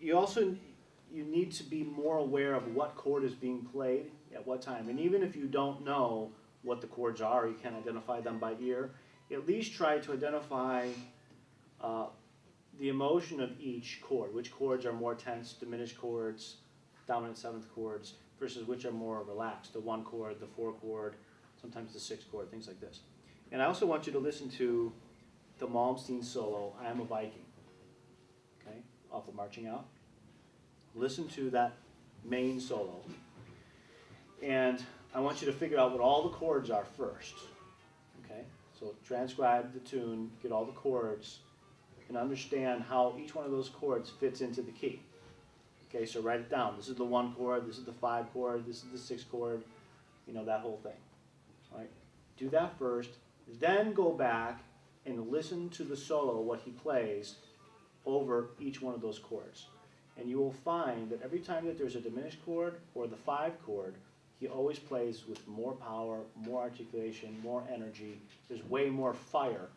you need to be more aware of what chord is being played at what time. And even if you don't know what the chords are, you can identify them by ear, at least try to identify the emotion of each chord, which chords are more tense, diminished chords, dominant seventh chords, versus which are more relaxed, the 1 chord, the 4 chord, sometimes the 6 chord, things like this. And I also want you to listen to the Malmsteen solo, I Am a Viking, okay, off of Marching Out. Listen to that main solo, and I want you to figure out what all the chords are first, okay? So transcribe the tune, get all the chords, and understand how each one of those chords fits into the key. Okay, so write it down. This is the 1 chord, this is the 5 chord, this is the 6 chord, you know, that whole thing. All right? Do that first, then go back and listen to the solo, what he plays, over each one of those chords. And you will find that every time that there's a diminished chord or the 5 chord, he always plays with more power, more articulation, more energy. There's way more fire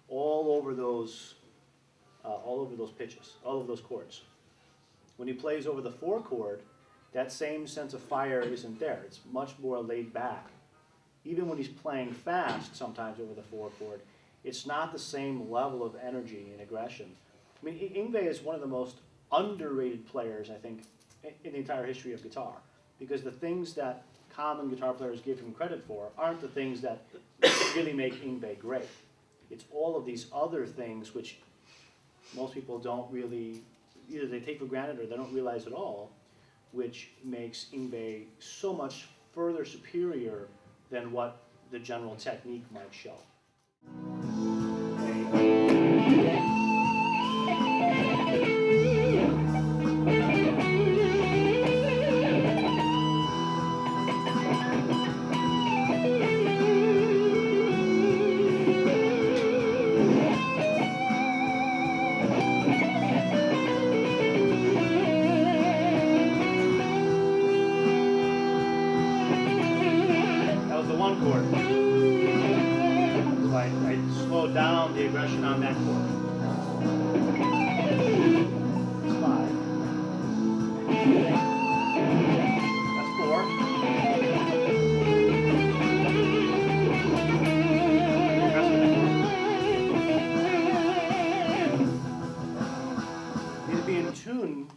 all over those pitches, all of those chords. When he plays over the 4 chord, that same sense of fire isn't there. It's much more laid back. Even when he's playing fast, sometimes over the 4 chord, it's not the same level of energy and aggression. I mean, Yngwie is one of the most underrated players, I think, in the entire history of guitar, because the things that common guitar players give him credit for aren't the things that really make Yngwie great. It's all of these other things which most people don't really, either they take for granted or they don't realize at all, which makes Yngwie so much further superior than what the general technique might show. Down the aggression on that chord. That's 5. That's 4. You need to be in tune,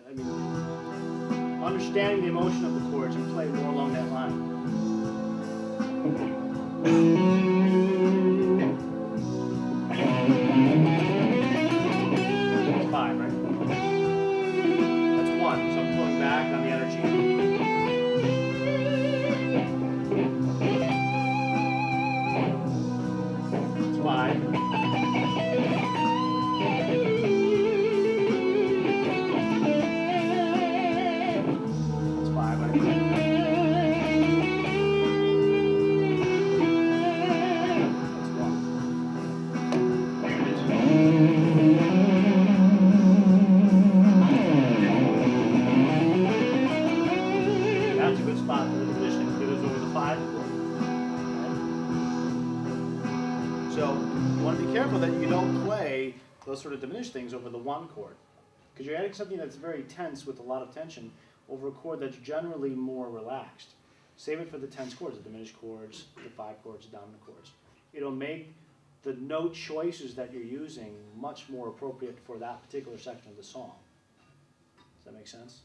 I mean, understanding the emotion of the chords and play more along that line. Those sort of diminished things over the 1 chord, because you're adding something that's very tense with a lot of tension over a chord that's generally more relaxed. Save it for the tense chords, the diminished chords, the 5 chords, the dominant chords. It'll make the note choices that you're using much more appropriate for that particular section of the song. Does that make sense?